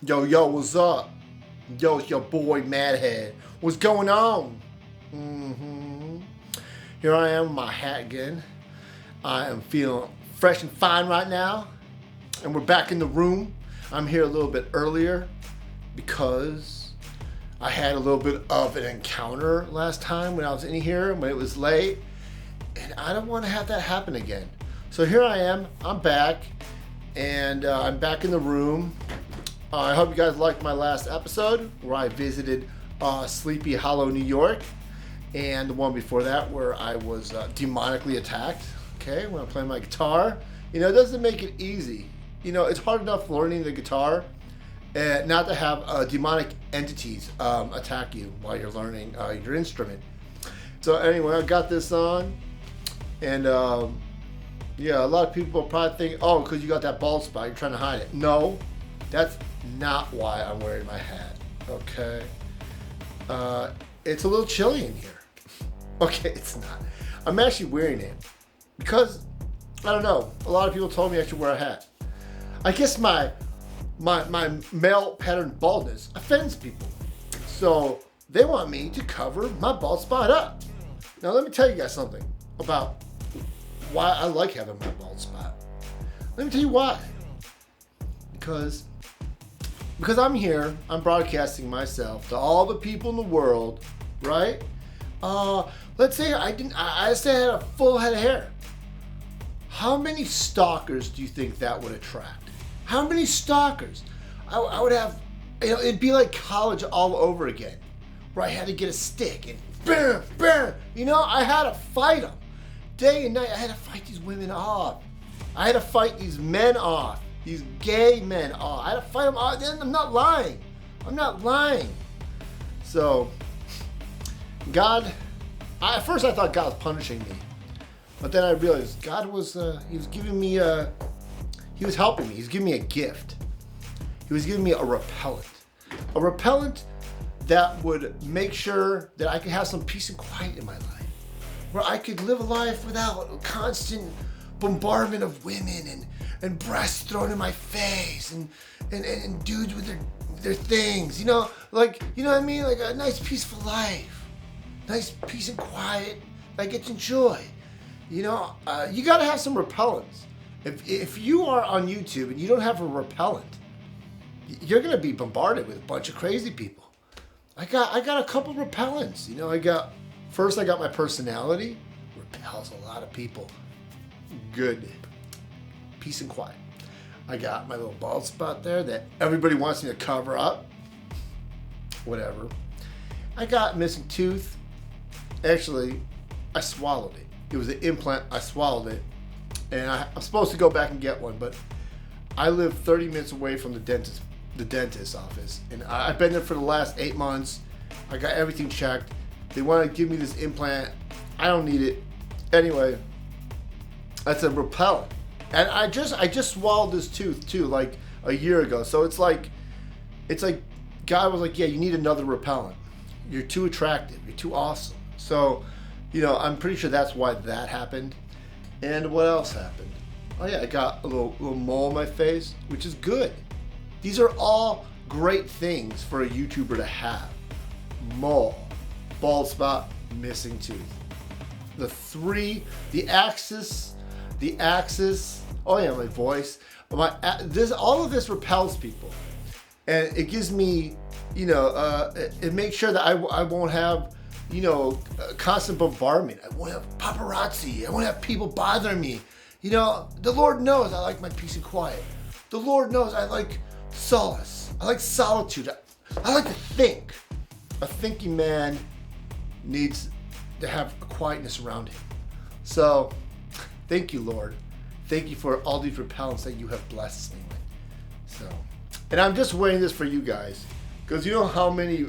Yo, what's up? Yo, it's your boy Madhead. What's going on? Here I am with my hat again. I am feeling fresh and fine right now. And we're back in the room. I'm here a little bit earlier because I had a little bit of an encounter last time when I was in here, when it was late. And I don't want to have that happen again. So here I am. I'm back. And I'm back in the room. I hope you guys liked my last episode where I visited Sleepy Hollow, New York, and the one before that where I was demonically attacked. Okay, when I'm playing my guitar, it doesn't make it easy. It's hard enough learning the guitar, and not to have demonic entities attack you while you're learning your instrument. So anyway, I got this on, and yeah, a lot of people probably think, oh, because you got that bald spot, you're trying to hide it. No. That's not why I'm wearing my hat, okay? It's a little chilly in here. Okay, it's not. I'm actually wearing it because, I don't know, a lot of people told me I should wear a hat. I guess my male pattern baldness offends people. So they want me to cover my bald spot up. Now let me tell you guys something about why I like having my bald spot. Let me tell you why. Because I'm here, I'm broadcasting myself to all the people in the world, right? Let's say I had a full head of hair. How many stalkers do you think that would attract? How many stalkers? I would have, it'd be like college all over again, where I had to get a stick and bam, bam. I had to fight them. Day and night, I had to fight these women off. I had to fight these men off. These gay men. Oh, I had to fight them. I'm not lying. I'm not lying. So, God, at first I thought God was punishing me. But then I realized God was, he was giving me, he was helping me. He was giving me a gift. He was giving me a repellent. A repellent that would make sure that I could have some peace and quiet in my life. Where I could live a life without constant bombardment of women and breasts thrown in my face and dudes with their things, what I mean? Like a nice peaceful life, nice peace and quiet that I get to enjoy. You gotta have some repellents. If you are on YouTube and you don't have a repellent, you're gonna be bombarded with a bunch of crazy people. I got a couple repellents. First I got my personality, repels a lot of people. Good. Peace and quiet. I got my little bald spot there that everybody wants me to cover up. Whatever. I got missing tooth. Actually, I swallowed it. It was an implant. I swallowed it. And I'm supposed to go back and get one, but I live 30 minutes away from the dentist's office. And I've been there for the last 8 months. I got everything checked. They want to give me this implant. I don't need it. Anyway, that's a repellent. And I just swallowed this tooth too, like a year ago. So it's like God was like, yeah, you need another repellent. You're too attractive. You're too awesome. So, I'm pretty sure that's why that happened. And what else happened? Oh yeah, I got a little mole on my face, which is good. These are all great things for a YouTuber to have. Mole, bald spot, missing tooth. The axis. Oh yeah, my voice. All of this repels people, and it gives me, it makes sure that I won't have, constant bombardment. I won't have paparazzi. I won't have people bothering me. The Lord knows I like my peace and quiet. The Lord knows I like solace. I like solitude. I like to think. A thinking man needs to have a quietness around him. So, thank you, Lord. Thank you for all these repellents that you have blessed me with. And I'm just wearing this for you guys, because you know how many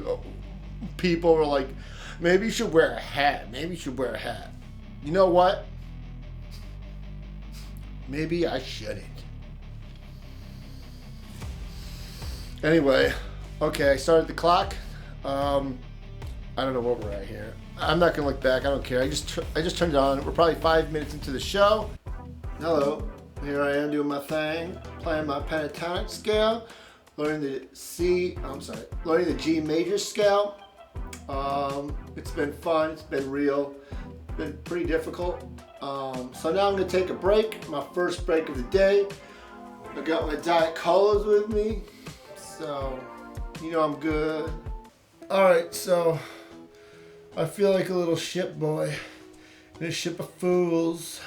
people are like, maybe you should wear a hat. Maybe you should wear a hat. You know what? Maybe I shouldn't. Anyway, okay, I started the clock. I don't know what we're at here. I'm not gonna look back. I don't care. I just turned it on. We're probably 5 minutes into the show. Hello, here I am doing my thing, playing my pentatonic scale. learning learning the G major scale. It's been fun, it's been real, it's been pretty difficult. So now I'm gonna take a break, my first break of the day. I got my Diet Colas with me, so you know I'm good. Alright, so I feel like a little ship boy in a ship of fools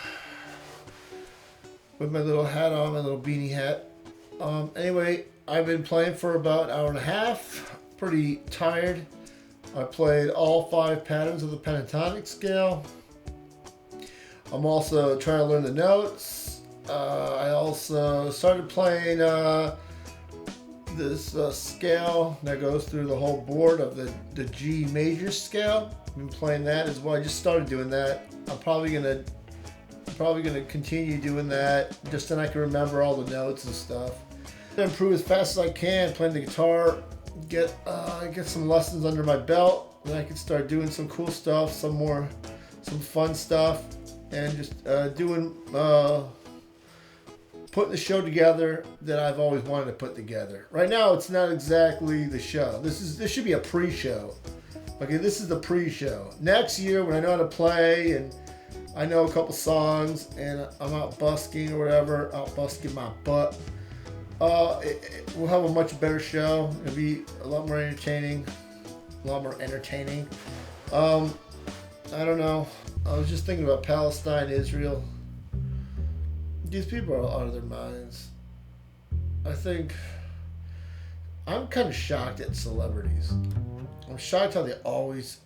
with my little hat on, my little beanie hat. Anyway, I've been playing for about an hour and a half, pretty tired. I played all 5 patterns of the pentatonic scale. I'm also trying to learn the notes. I also started playing this scale that goes through the whole board of the G major scale. I've been playing that as well. I just started doing that. I'm probably gonna continue doing that just then I can remember all the notes and stuff. Improve as fast as I can playing the guitar. Get some lessons under my belt, and I can start doing some cool stuff, some fun stuff, and just putting the show together that I've always wanted to put together. Right now, it's not exactly the show. This should be a pre-show. Okay, this is the pre-show. Next year, when I know how to play and I know a couple songs and I'm out busking or whatever, out busking my butt, we'll have a much better show. It'll be a lot more entertaining. I don't know. I was just thinking about Palestine, Israel. These people are out of their minds. I think I'm kind of shocked at celebrities. I'm shocked how they always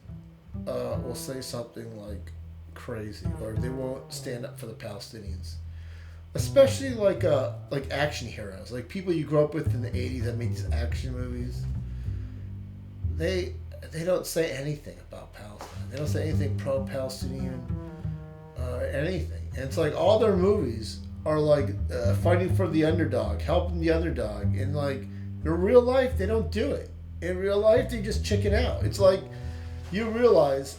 will say something like crazy, or they won't stand up for the Palestinians. Especially like action heroes, like people you grew up with in the 80s that made these action movies. They don't say anything about Palestine. They don't say anything pro-Palestinian or anything. And it's like all their movies are like fighting for the underdog, helping the underdog. And like in real life, they don't do it. In real life, they just chicken out. It's like you realize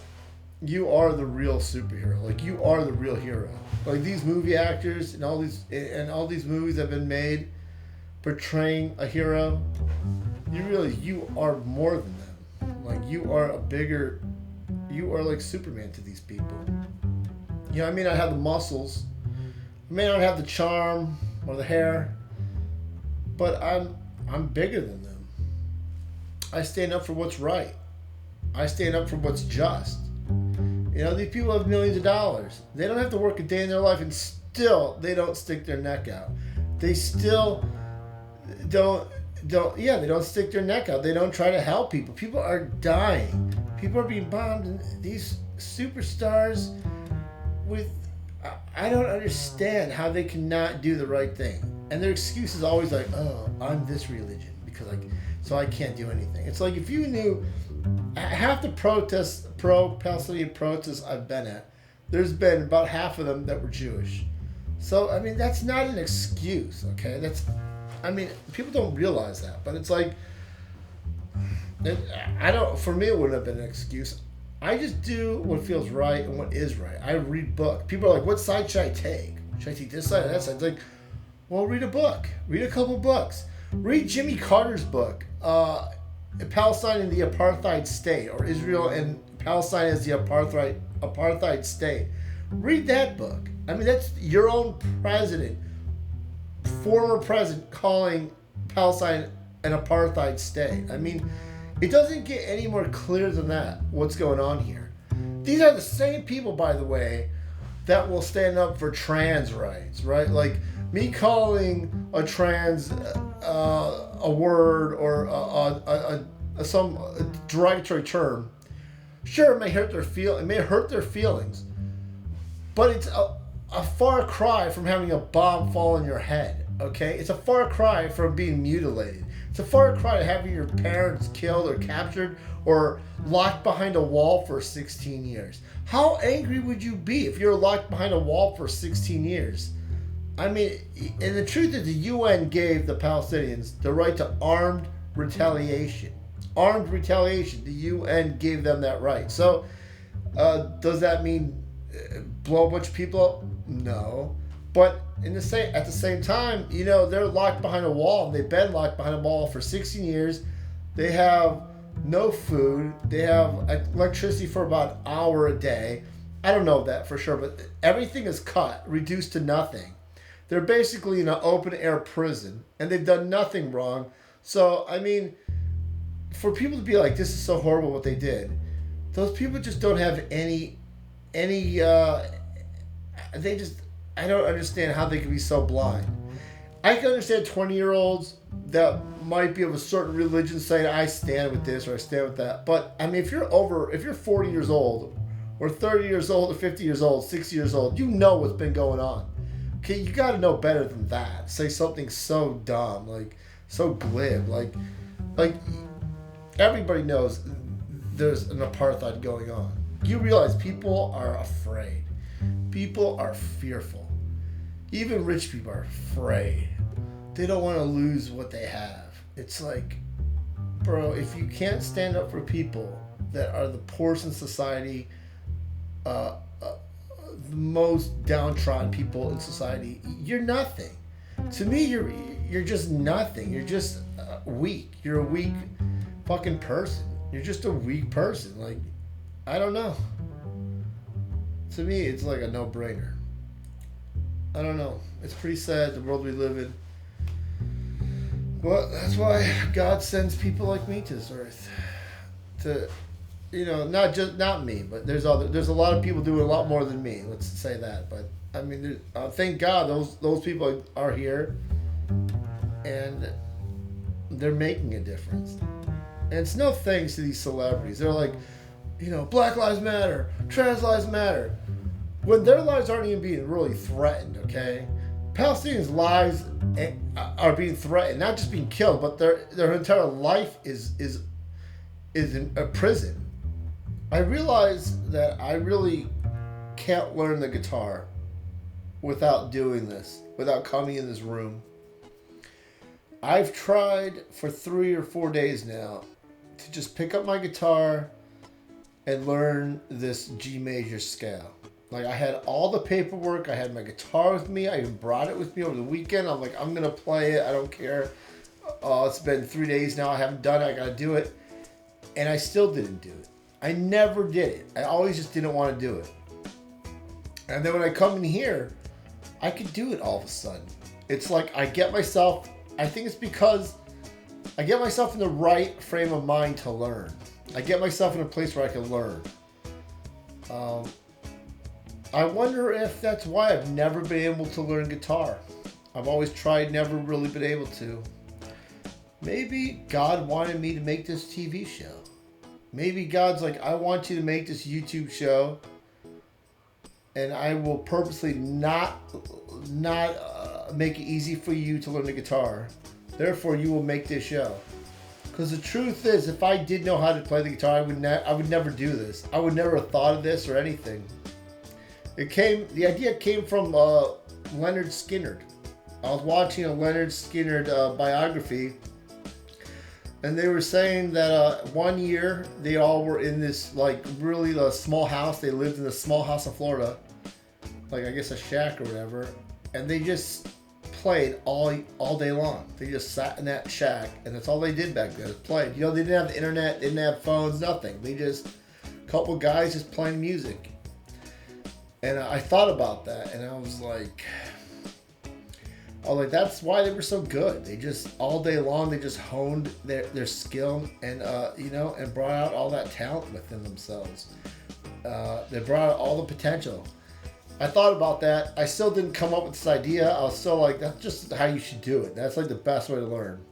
you are the real superhero. Like you are the real hero. Like these movie actors and all these movies that have been made portraying a hero, you realize you are more than them. Like you are like Superman to these people. You know, I may not have the muscles, I may not have the charm or the hair, but I'm bigger than them. I stand up for what's right. I stand up for what's just. You know, these people have millions of dollars. They don't have to work a day in their life, and still they don't stick their neck out. They still don't stick their neck out. They don't try to help people. People are dying. People are being bombed, and these superstars I don't understand how they cannot do the right thing. And their excuse is always like, oh, I'm this religion so I can't do anything. It's like if you knew half the pro-Palestinian protests I've been at, there's been about half of them that were Jewish. So, I mean, that's not an excuse, okay? People don't realize that, but it's like, for me, it wouldn't have been an excuse. I just do what feels right and what is right. I read books. People are like, what side should I take? Should I take this side or that side? It's like, well, read a book. Read a couple books. Read Jimmy Carter's book, Palestine and the Apartheid State, or Israel and Palestine as the apartheid state. Read that book. I mean, that's your own president, former president, calling Palestine an apartheid state. I mean, it doesn't get any more clear than that, what's going on here. These are the same people, by the way, that will stand up for trans rights, right? Like, me calling a trans a word or some derogatory term, sure, it may hurt their feelings, but it's a far cry from having a bomb fall on your head. Okay, it's a far cry from being mutilated. It's a far cry to having your parents killed or captured or locked behind a wall for 16 years. How angry would you be if you're locked behind a wall for 16 years? I mean, and the truth is the UN gave the Palestinians the right to armed retaliation. Armed retaliation. The UN gave them that right. So, does that mean blow a bunch of people up? No. But at the same time, you know, they're locked behind a wall, and they've been locked behind a wall for 16 years. They have no food. They have electricity for about an hour a day. I don't know that for sure, but everything is cut, reduced to nothing. They're basically in an open air prison, and they've done nothing wrong. So, I mean, for people to be like, this is so horrible what they did, those people just don't have they just, I don't understand how they can be so blind. I can understand 20-year-olds that might be of a certain religion saying, I stand with this or I stand with that. But, I mean, if you're 40 years old, or 30 years old, or 50 years old, 60 years old, you know what's been going on. Okay, you got to know better than that. Say something so dumb, like, so glib, like everybody knows there's an apartheid going on. You realize people are afraid. People are fearful. Even rich people are afraid. They don't want to lose what they have. It's like, bro, if you can't stand up for people that are the poorest in society, the most downtrodden people in society, you're nothing. To me, you're just nothing. You're just weak. You're a weak fucking person. You're just a weak person. Like, I don't know. To me, it's like a no-brainer. I don't know. It's pretty sad, the world we live in. Well, that's why God sends people like me to this earth. To, you know, not me, but there's a lot of people doing a lot more than me. Let's say that. But I mean, thank God those people are here, and they're making a difference. And it's no thanks to these celebrities. They're like, you know, Black Lives Matter, Trans Lives Matter, when their lives aren't even being really threatened. Okay, Palestinians' lives are being threatened, not just being killed, but their entire life is in a prison. I realize that I really can't learn the guitar without doing this, without coming in this room. I've tried for 3 or 4 days now to just pick up my guitar and learn this G major scale. Like, I had all the paperwork, I had my guitar with me, I even brought it with me over the weekend. I'm like, I'm gonna play it, I don't care. It's been 3 days now, I haven't done it, I gotta do it. And I still didn't do it. I never did it. I always just didn't want to do it. And then when I come in here, I could do it all of a sudden. It's like I think it's because I get myself in the right frame of mind to learn. I get myself in a place where I can learn. I wonder if that's why I've never been able to learn guitar. I've always tried, never really been able to. Maybe God wanted me to make this TV show. Maybe God's like, I want you to make this YouTube show, and I will purposely not make it easy for you to learn the guitar. Therefore, you will make this show. Because the truth is, if I did know how to play the guitar, I would never do this. I would never have thought of this or anything. The idea came from Leonard Skinner. I was watching a Leonard Skinner biography, and they were saying that 1 year they all were in this like really small house. They lived in a small house in Florida, like I guess a shack or whatever, and they just played all day long. They just sat in that shack, and that's all they did back then, played. You know, they didn't have the internet, they didn't have phones, nothing. They just, a couple guys just playing music. And I thought about that, and I was like, that's why they were so good. They just, all day long, they just honed their skill and, and brought out all that talent within themselves. They brought out all the potential. I thought about that. I still didn't come up with this idea. I was still like, that's just how you should do it. That's like the best way to learn.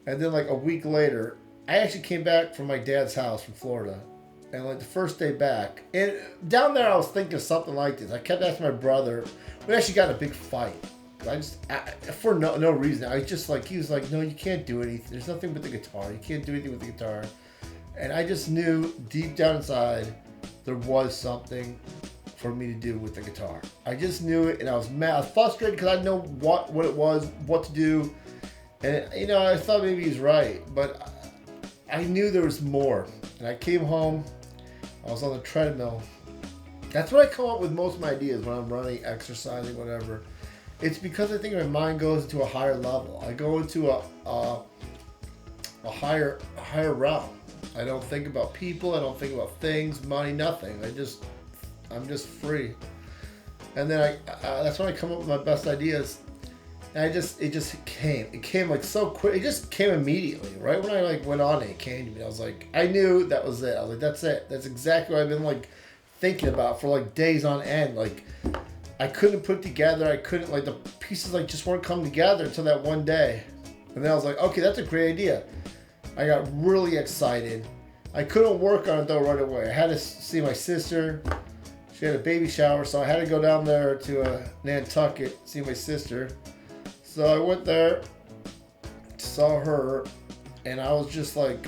And then like a week later, I actually came back from my dad's house from Florida. And like the first day back, and down there I was thinking of something like this. I kept asking my brother. We actually got in a big fight. For no reason. I was just like, he was like, no, you can't do anything. There's nothing but the guitar. You can't do anything with the guitar. And I just knew deep down inside there was something for me to do with the guitar. I just knew it, and I was mad. I was frustrated because I know what it was, what to do. And, I thought maybe he's right, but I knew there was more. And I came home, I was on the treadmill, That's what I come up with most of my ideas when I'm running, exercising, whatever. It's because I think my mind goes into a higher level. I go into a higher realm. I don't think about people. I don't think about things, money, nothing. I'm just free. And then that's when I come up with my best ideas. And it just came. It came like so quick. It just came immediately. Right when I like went on it came to me. I was like, I knew that was it. I was like, that's it. That's exactly what I've been like thinking about for like days on end. Like I couldn't put it together. I couldn't like the pieces like just weren't coming together until that one day. And then I was like, okay, that's a great idea. I got really excited. I couldn't work on it though right away. I had to see my sister. She had a baby shower, so I had to go down there to Nantucket, see my sister. So I went there, saw her, and I was just like,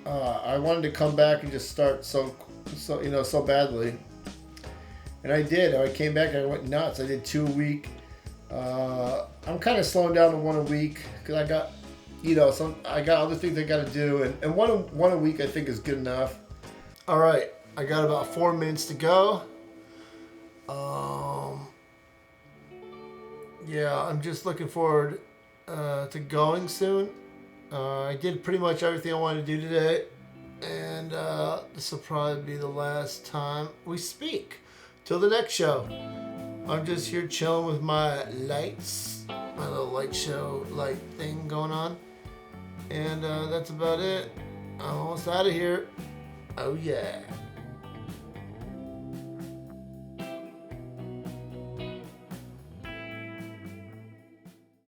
I wanted to come back and just start so badly. And I did. I came back and I went nuts. I did 2 a week. I'm kind of slowing down to 1 a week because I got, I got other things I got to do, and one a week I think is good enough. All right, I got about 4 minutes to go. Yeah, I'm just looking forward to going soon. I did pretty much everything I wanted to do today, and this will probably be the last time we speak. Till the next show. I'm just here chilling with my lights, my little light thing going on, and that's about it. I'm almost out of here. Oh yeah.